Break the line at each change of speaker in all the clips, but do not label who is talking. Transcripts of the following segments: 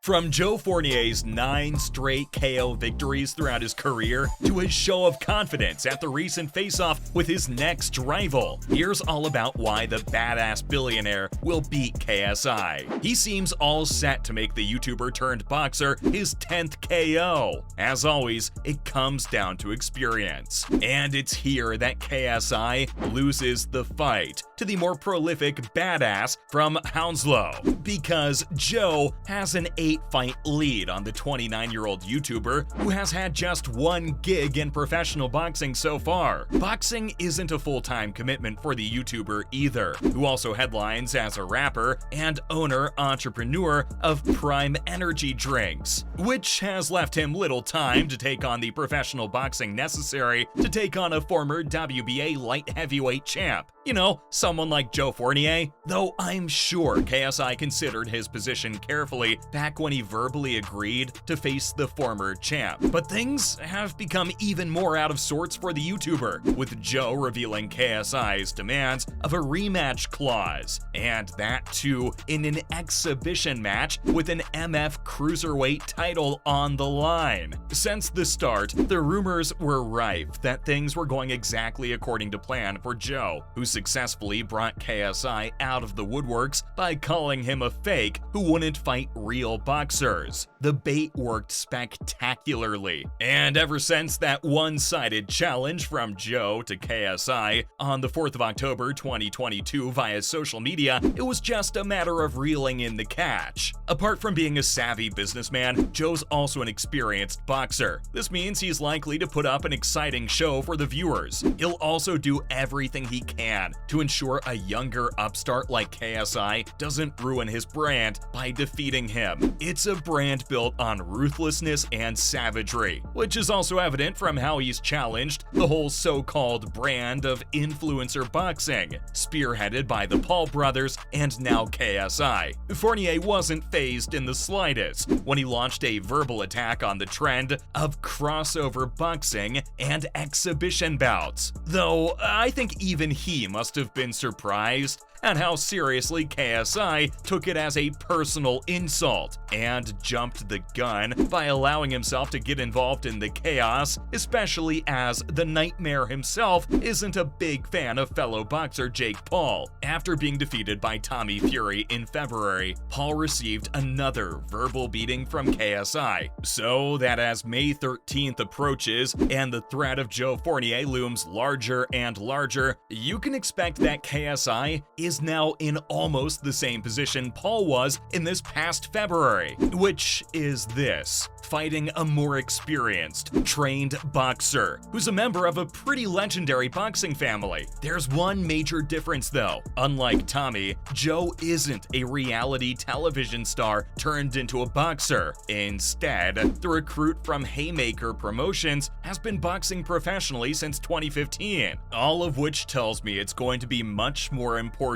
From Joe Fournier's 9 straight KO victories throughout his career to his show of confidence at the recent face-off with his next rival, here's all about why the badass billionaire will beat KSI. He seems all set to make the YouTuber turned boxer his 10th KO. As always, it comes down to experience. And it's here that KSI loses the fight to the more prolific badass from Hounslow, because Joe has an 8-fight lead on the 29-year-old YouTuber who has had just 1 gig in professional boxing so far. Boxing isn't a full-time commitment for the YouTuber either, who also headlines as a rapper and owner-entrepreneur of Prime Energy drinks, which has left him little time to take on the professional boxing necessary to take on a former WBA light heavyweight champ. You know, someone like Joe Fournier. Though I'm sure KSI considered his position carefully back when he verbally agreed to face the former champ. But things have become even more out of sorts for the YouTuber, with Joe revealing KSI's demands of a rematch clause, and that too in an exhibition match with an MF Cruiserweight title on the line. Since the start, the rumors were rife that things were going exactly according to plan for Joe, who successfully brought KSI out of the woodworks by calling him a fake who wouldn't fight real boxers. The bait worked spectacularly, and ever since that one-sided challenge from Joe to KSI on the 4th of October 2022 via social media, it was just a matter of reeling in the catch. Apart from being a savvy businessman, Joe's also an experienced boxer. This means he's likely to put up an exciting show for the viewers. He'll also do everything he can to ensure a younger upstart like KSI doesn't ruin his brand by defeating him. It's a brand built on ruthlessness and savagery, which is also evident from how he's challenged the whole so-called brand of influencer boxing, spearheaded by the Paul brothers and now KSI. Fournier wasn't fazed in the slightest when he launched a verbal attack on the trend of crossover boxing and exhibition bouts, though I think even he must have been surprised at how seriously KSI took it as a personal insult and jumped the gun by allowing himself to get involved in the chaos, especially as the Nightmare himself isn't a big fan of fellow boxer Jake Paul. After being defeated by Tommy Fury in February, Paul received another verbal beating from KSI, so that as May 13th approaches and the threat of Joe Fournier looms larger and larger, you can expect that KSI is now in almost the same position Paul was in this past February, which is this: fighting a more experienced, trained boxer who's a member of a pretty legendary boxing family. There's one major difference though. Unlike Tommy, Joe isn't a reality television star turned into a boxer. Instead, the recruit from Haymaker Promotions has been boxing professionally since 2015, all of which tells me it's going to be much more important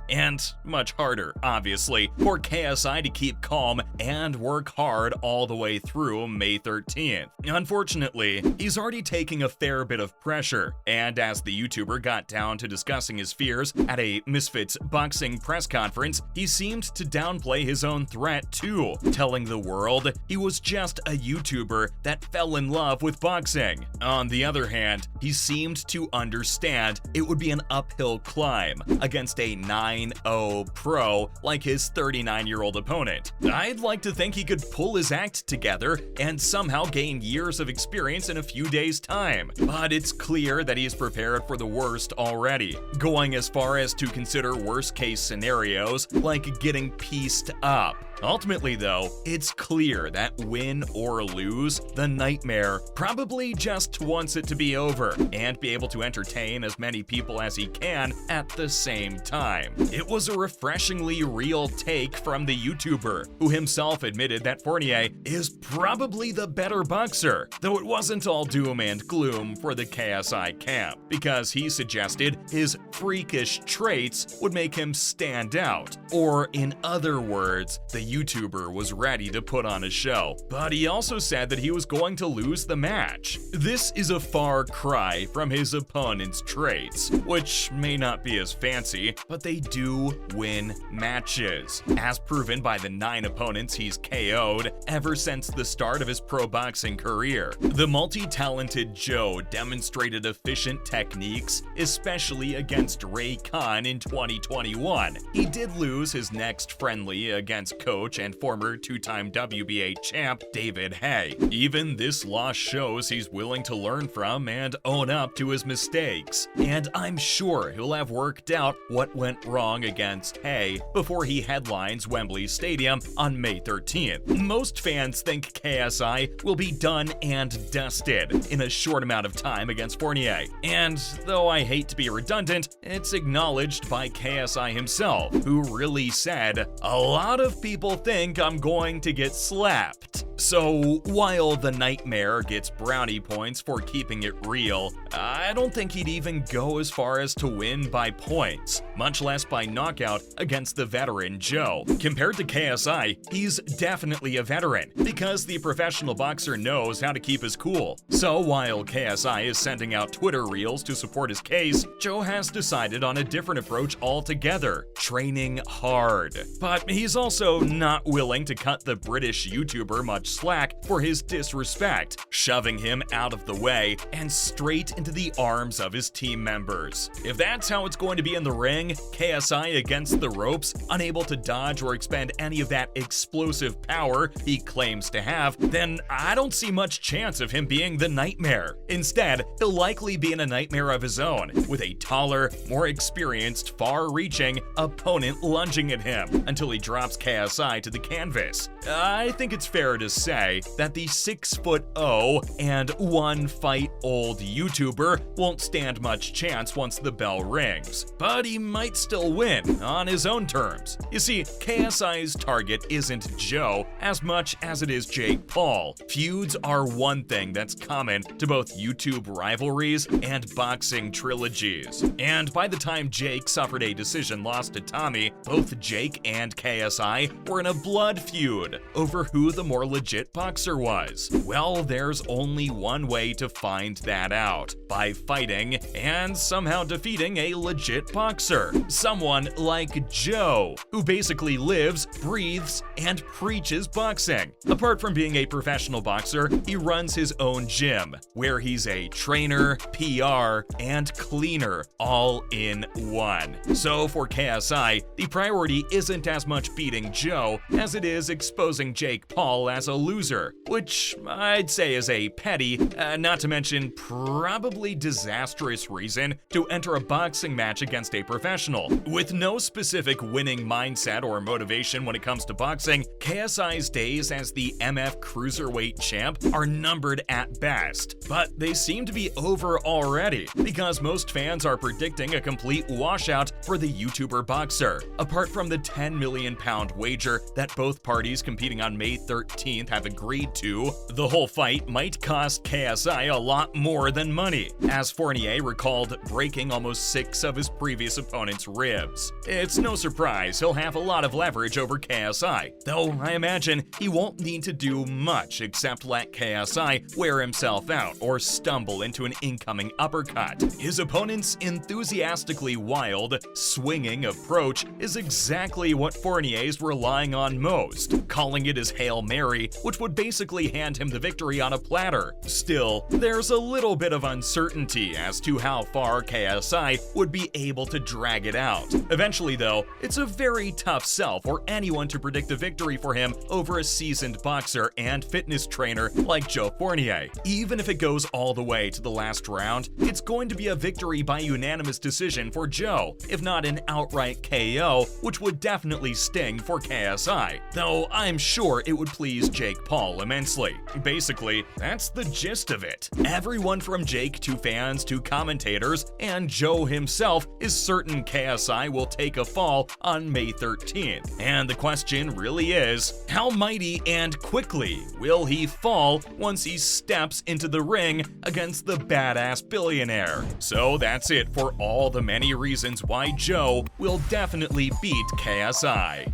and much harder, obviously, for KSI to keep calm and work hard all the way through May 13th. Unfortunately, he's already taking a fair bit of pressure, and as the YouTuber got down to discussing his fears at a Misfits boxing press conference, he seemed to downplay his own threat too, telling the world he was just a YouTuber that fell in love with boxing. On the other hand, he seemed to understand it would be an uphill climb against a 9-0 pro like his 39-year-old opponent. I'd like to think he could pull his act together and somehow gain years of experience in a few days' time, but it's clear that he's prepared for the worst already, going as far as to consider worst-case scenarios like getting pieced up. Ultimately though, it's clear that win or lose, the Nightmare probably just wants it to be over and be able to entertain as many people as he can at the same time. It was a refreshingly real take from the YouTuber, who himself admitted that Fournier is probably the better boxer, though it wasn't all doom and gloom for the KSI camp, because he suggested his freakish traits would make him stand out, or in other words, the YouTuber was ready to put on a show, but he also said that he was going to lose the match. This is a far cry from his opponent's traits, which may not be as fancy, but they do win matches, as proven by the 9 opponents he's KO'd ever since the start of his pro boxing career. The multi-talented Joe demonstrated efficient techniques, especially against Ray Khan in 2021. He did lose his next friendly against coach and former 2-time WBA champ David Haye. Even this loss shows he's willing to learn from and own up to his mistakes, and I'm sure he'll have worked out what went wrong against Haye before he headlines Wembley Stadium on May 13th. Most fans think KSI will be done and dusted in a short amount of time against Fournier, and though I hate to be redundant, it's acknowledged by KSI himself, who really said, "A lot of people think I'm going to get slapped." So while the Nightmare gets brownie points for keeping it real, I don't think he'd even go as far as to win by points, much less by knockout against the veteran Joe. Compared to KSI, he's definitely a veteran, because the professional boxer knows how to keep his cool. So while KSI is sending out Twitter reels to support his case, Joe has decided on a different approach altogether, training hard. But he's also not willing to cut the British YouTuber much slack for his disrespect, shoving him out of the way and straight into the arms of his team members. If that's how it's going to be in the ring, KSI against the ropes, unable to dodge or expend any of that explosive power he claims to have, then I don't see much chance of him being the Nightmare. Instead, he'll likely be in a nightmare of his own, with a taller, more experienced, far-reaching opponent lunging at him until he drops KSI to the canvas. I think it's fair to say that the 6'0" and 1-fight-old YouTuber won't stand much chance once the bell rings, but he might still win on his own terms. You see, KSI's target isn't Joe as much as it is Jake Paul. Feuds are one thing that's common to both YouTube rivalries and boxing trilogies, and by the time Jake suffered a decision loss to Tommy, both Jake and KSI were in a blood feud over who the more legit boxer was. Well, there's only one way to find that out: by fighting and somehow defeating a legit boxer. Someone like Joe, who basically lives, breathes, and preaches boxing. Apart from being a professional boxer, he runs his own gym, where he's a trainer, PR, and cleaner all in one. So for KSI, the priority isn't as much beating Joe as it is exposing Jake Paul as a loser, which I'd say is a petty, not to mention probably disastrous reason to enter a boxing match against a professional. With no specific winning mindset or motivation when it comes to boxing, KSI's days as the MF Cruiserweight champ are numbered at best, but they seem to be over already, because most fans are predicting a complete washout for the YouTuber boxer. Apart from the £10 million wager that both parties competing on May 13th have agreed to, the whole fight might cost KSI a lot more than money, as Fournier recalled breaking almost 6 of his previous opponent's ribs. It's no surprise he'll have a lot of leverage over KSI, though I imagine he won't need to do much except let KSI wear himself out or stumble into an incoming uppercut. His opponent's enthusiastically wild, swinging approach is exactly what Fournier's relying on most, calling it his Hail Mary, which would basically hand him the victory on a platter. Still, there's a little bit of uncertainty as to how far KSI would be able to drag it out. Eventually though, it's a very tough sell for anyone to predict a victory for him over a seasoned boxer and fitness trainer like Joe Fournier. Even if it goes all the way to the last round, it's going to be a victory by unanimous decision for Joe, if not an outright KO, which would definitely sting for KSI, though I'm sure it would please Jake Paul immensely. Basically, that's the gist of it. Everyone from Jake to fans to commentators and Joe himself is certain KSI will take a fall on May 13th. And the question really is, how mighty and quickly will he fall once he steps into the ring against the badass billionaire? So that's it for all the many reasons why Joe will definitely beat KSI.